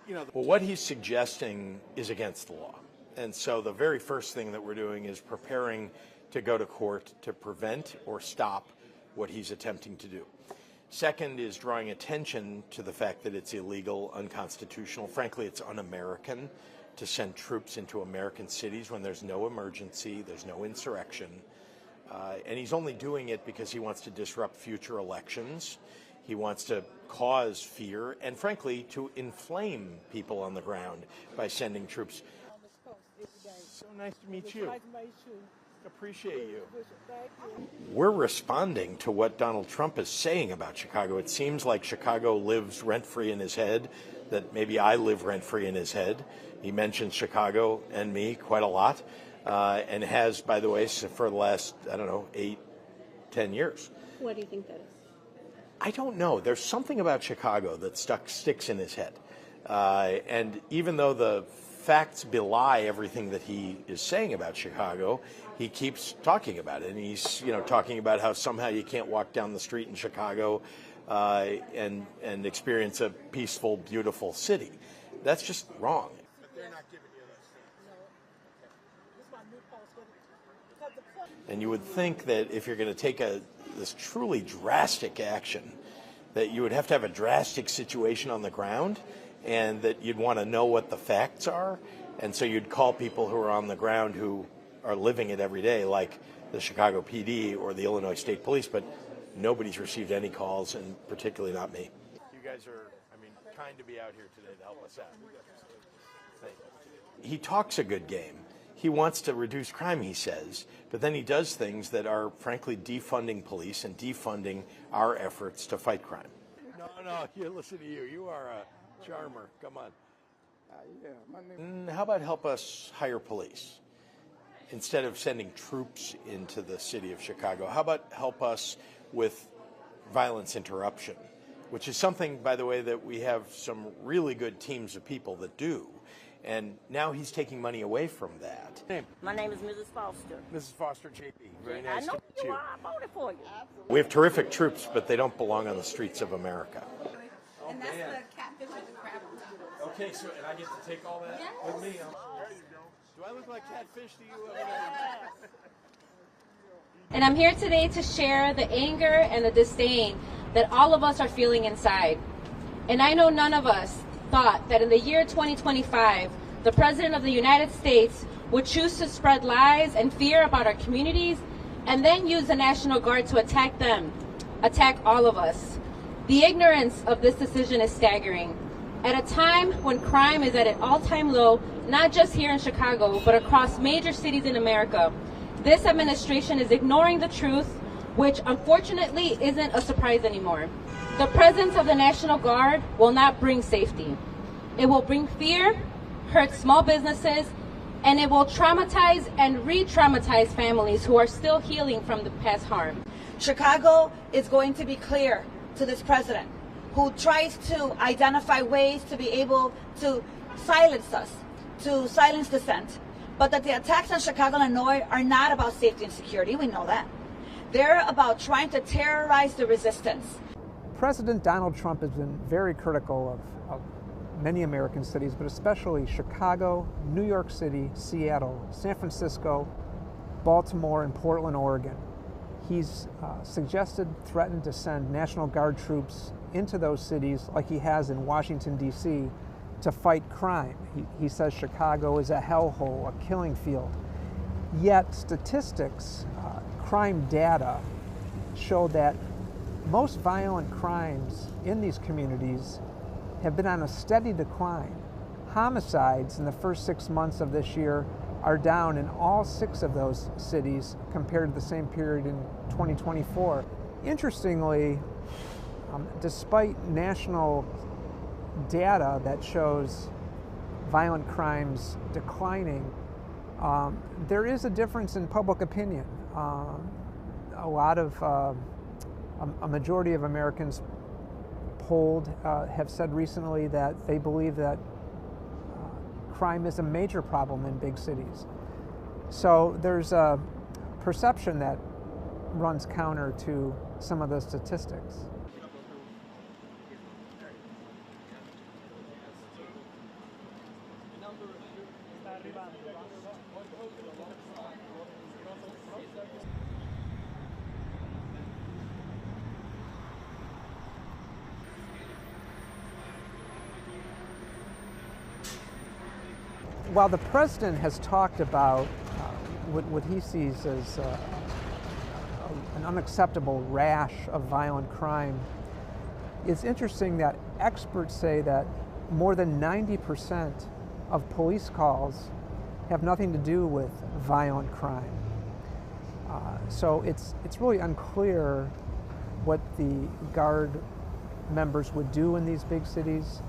Well, what he's suggesting is against the law. And so the very first thing that we're doing is preparing to go to court to prevent or stop what he's attempting to do. Second is drawing attention to the fact that it's illegal, unconstitutional. Frankly, it's un-American to send troops into American cities when there's no emergency, there's no insurrection. And he's only doing it because he wants to disrupt future elections. He wants to cause fear and, frankly, to inflame people on the ground by sending troops. So nice to meet you. Appreciate you. We're responding to what Donald Trump is saying about Chicago. It seems like Chicago lives rent-free in his head, that maybe I live rent-free in his head. He mentions Chicago and me quite a lot, and has, by the way, for the last, 8, 10 years. What do you think that is? I don't know. There's something about Chicago that sticks in his head. And even though the facts belie everything that he is saying about Chicago, he keeps talking about it. And he's, talking about how somehow you can't walk down the street in Chicago and experience a peaceful, beautiful city. That's just wrong. But they're not giving you this. And you would think that if you're going to take this truly drastic action, that you would have to have a drastic situation on the ground, and that you'd want to know what the facts are, and so you'd call people who are on the ground who are living it every day, like the Chicago PD or the Illinois State Police, but nobody's received any calls, and particularly not me. You guys are, kind to be out here today to help us out. He talks a good game. He wants to reduce crime, he says, but then he does things that are, frankly, defunding police and defunding our efforts to fight crime. No, listen to you. You are a charmer. Come on. How about help us hire police? Instead of sending troops into the city of Chicago, how about help us with violence interruption, which is something, by the way, that we have some really good teams of people that do. And now he's taking money away from that. My name is Mrs. Foster. Mrs. Foster, JP. Very nice I know to meet you you. are. I voted for you. We have terrific troops, but they don't belong on the streets of America. And that's the catfish with the crab on top. Okay, so and I get to take all that with me. There you go. Do I look like catfish to you? And I'm here today to share the anger and the disdain that all of us are feeling inside. And I know none of us thought that in the year 2025, the President of the United States would choose to spread lies and fear about our communities and then use the National Guard to attack them, attack all of us. The ignorance of this decision is staggering. At a time when crime is at an all-time low, not just here in Chicago, but across major cities in America, this administration is ignoring the truth, which unfortunately isn't a surprise anymore. The presence of the National Guard will not bring safety. It will bring fear, hurt small businesses, and it will traumatize and re-traumatize families who are still healing from the past harm. Chicago is going to be clear to this president, who tries to identify ways to be able to silence us, to silence dissent. But that the attacks on Chicago, Illinois are not about safety and security, we know that. They're about trying to terrorize the resistance. President Donald Trump has been very critical of many American cities, but especially Chicago, New York City, Seattle, San Francisco, Baltimore, and Portland, Oregon. He's suggested, threatened to send National Guard troops into those cities like he has in Washington, D.C., to fight crime. He says Chicago is a hellhole, a killing field. Yet statistics, crime data, show that most violent crimes in these communities have been on a steady decline. Homicides in the first 6 months of this year are down in all 6 of those cities compared to the same period in 2024. Interestingly, despite national data that shows violent crimes declining, there is a difference in public opinion. A majority of Americans polled have said recently that they believe that crime is a major problem in big cities. So there's a perception that runs counter to some of the statistics. While the president has talked about what he sees as an unacceptable rash of violent crime, it's interesting that experts say that more than 90% of police calls have nothing to do with violent crime. So it's really unclear what the Guard members would do in these big cities.